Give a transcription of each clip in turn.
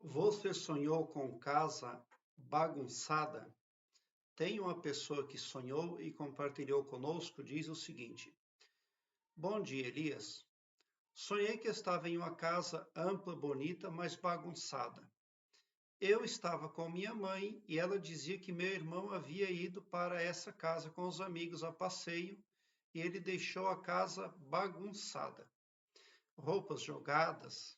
Você sonhou com casa bagunçada? Tem uma pessoa que sonhou e compartilhou conosco, diz o seguinte: Bom dia, Elias. Sonhei que estava em uma casa ampla, bonita, mas bagunçada. Eu estava com minha mãe e ela dizia que meu irmão havia ido para essa casa com os amigos a passeio e ele deixou a casa bagunçada. Roupas jogadas,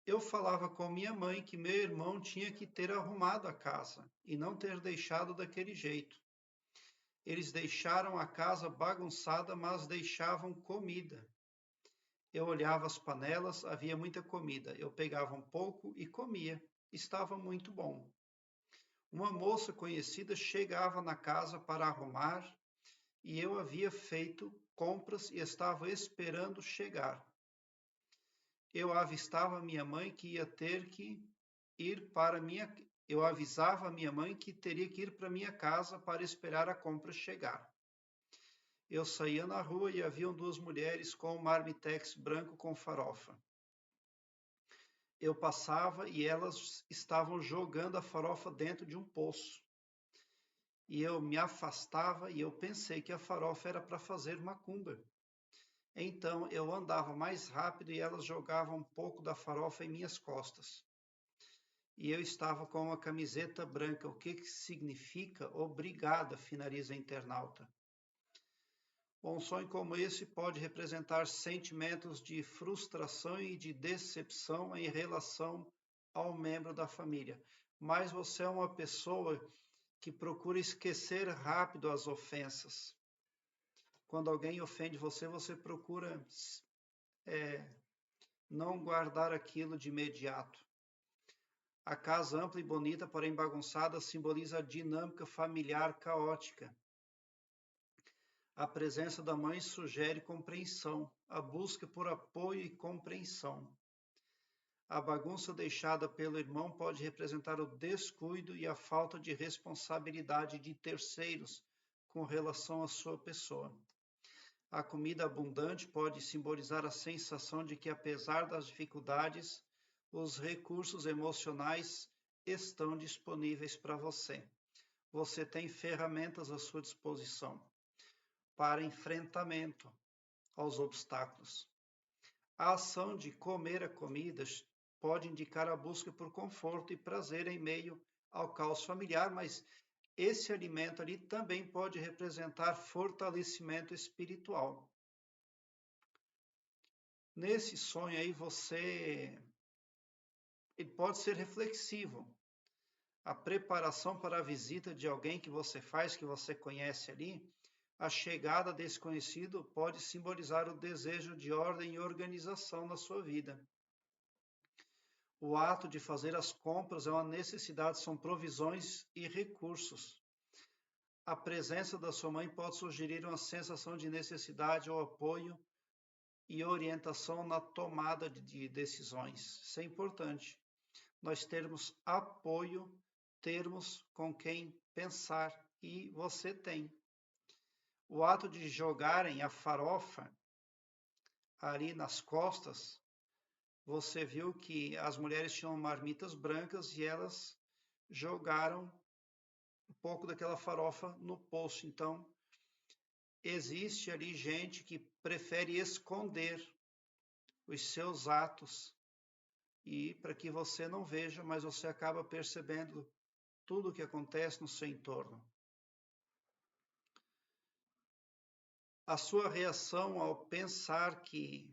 eu falava com minha mãe que meu irmão tinha que ter arrumado a casa e não ter deixado daquele jeito. Eles deixaram a casa bagunçada, mas deixavam comida. Eu olhava as panelas, havia muita comida. Eu pegava um pouco e comia. Estava muito bom. Uma moça conhecida chegava na casa para arrumar e eu havia feito compras e estava esperando chegar. Eu avistava minha mãe que ia ter que ir para minha eu avisava a minha mãe que teria que ir para minha casa para esperar a compra chegar. Eu saía na rua e haviam duas mulheres com um marmitex branco com farofa. Eu passava e elas estavam jogando a farofa dentro de um poço. E eu me afastava e eu pensei que a farofa era para fazer macumba. Então eu andava mais rápido e elas jogavam um pouco da farofa em minhas costas. E eu estava com uma camiseta branca. O que significa obrigada? Finaliza a internauta. Um sonho como esse pode representar sentimentos de frustração e de decepção em relação ao membro da família. Mas você é uma pessoa que procura esquecer rápido as ofensas. Quando alguém ofende você, você procura não guardar aquilo de imediato. A casa ampla e bonita, porém bagunçada, simboliza a dinâmica familiar caótica. A presença da mãe sugere compreensão, a busca por apoio e compreensão. A bagunça deixada pelo irmão pode representar o descuido e a falta de responsabilidade de terceiros com relação à sua pessoa. A comida abundante pode simbolizar a sensação de que, apesar das dificuldades, os recursos emocionais estão disponíveis para você. Você tem ferramentas à sua disposição para enfrentamento aos obstáculos. A ação de comer a comida pode indicar a busca por conforto e prazer em meio ao caos familiar, mas esse alimento ali também pode representar fortalecimento espiritual. Nesse sonho aí ele pode ser reflexivo. A preparação para a visita de alguém que você faz, que você conhece ali, a chegada desse conhecido pode simbolizar o desejo de ordem e organização na sua vida. O ato de fazer as compras é uma necessidade, são provisões e recursos. A presença da sua mãe pode sugerir uma sensação de necessidade ou apoio e orientação na tomada de decisões. Isso é importante. Nós termos apoio, termos com quem pensar, e você tem. O ato de jogarem a farofa ali nas costas, você viu que as mulheres tinham marmitas brancas e elas jogaram um pouco daquela farofa no poço. Então, existe ali gente que prefere esconder os seus atos e para que você não veja, mas você acaba percebendo tudo o que acontece no seu entorno. A sua reação ao pensar que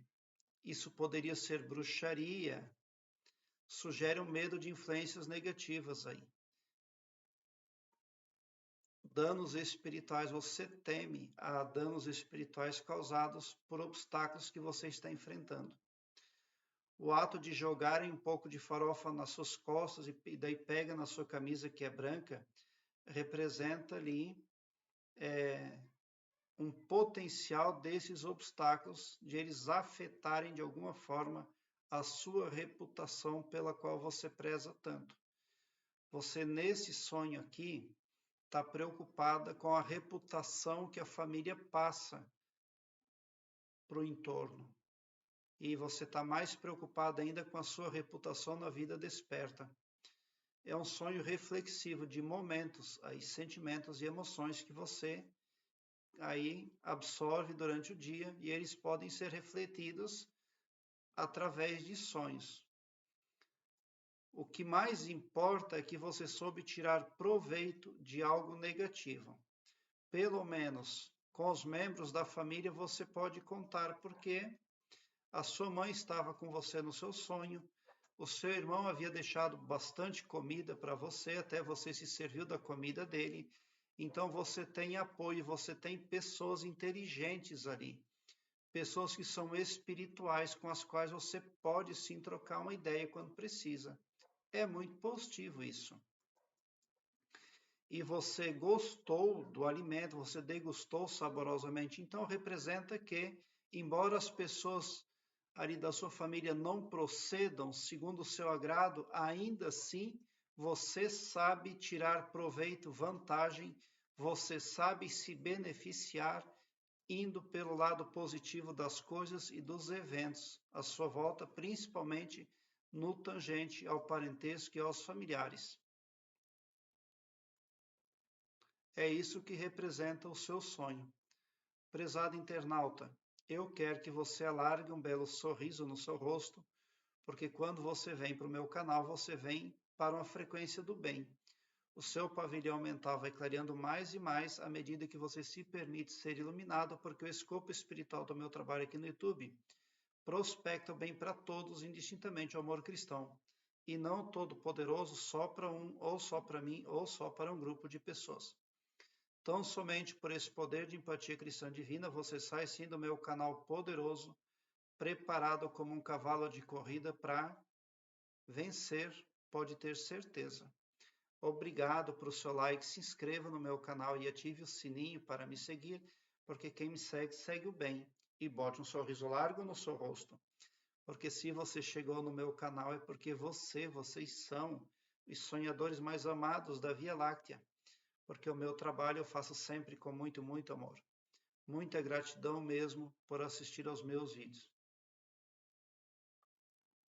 isso poderia ser bruxaria sugere um medo de influências negativas aí. Danos espirituais, você teme a danos espirituais causados por obstáculos que você está enfrentando. O ato de jogarem um pouco de farofa nas suas costas e daí pega na sua camisa que é branca, representa ali um potencial desses obstáculos, de eles afetarem de alguma forma a sua reputação pela qual você preza tanto. Você, nesse sonho aqui, está preocupada com a reputação que a família passa para o entorno. e você está mais preocupado ainda com a sua reputação na vida desperta. É um sonho reflexivo de momentos, aí, sentimentos e emoções que você aí absorve durante o dia e eles podem ser refletidos através de sonhos. O que mais importa é que você soube tirar proveito de algo negativo. Pelo menos com os membros da família você pode contar, porque a sua mãe estava com você no seu sonho, o seu irmão havia deixado bastante comida para você, até você se serviu da comida dele. Então você tem apoio, você tem pessoas inteligentes ali, pessoas que são espirituais, com as quais você pode sim trocar uma ideia quando precisa. É muito positivo isso. E você gostou do alimento, você degustou saborosamente, então representa que, embora as pessoas ali da sua família não procedam segundo o seu agrado, ainda assim você sabe tirar proveito, vantagem, você sabe se beneficiar indo pelo lado positivo das coisas e dos eventos à sua volta, principalmente no tangente ao parentesco e aos familiares. É isso que representa o seu sonho. Prezado internauta, eu quero que você alargue um belo sorriso no seu rosto, porque quando você vem para o meu canal, você vem para uma frequência do bem. O seu pavilhão mental vai clareando mais e mais à medida que você se permite ser iluminado, porque o escopo espiritual do meu trabalho aqui no YouTube prospecta o bem para todos, indistintamente o amor cristão, e não todo-poderoso só para um, ou só para mim, ou só para um grupo de pessoas. Tão somente por esse poder de empatia cristã divina, você sai sim do meu canal poderoso, preparado como um cavalo de corrida para vencer, pode ter certeza. Obrigado por seu like, se inscreva no meu canal e ative o sininho para me seguir, porque quem me segue, segue o bem. E bote um sorriso largo no seu rosto, porque se você chegou no meu canal é porque vocês são os sonhadores mais amados da Via Láctea, porque o meu trabalho eu faço sempre com muito, muito amor. Muita gratidão mesmo por assistir aos meus vídeos.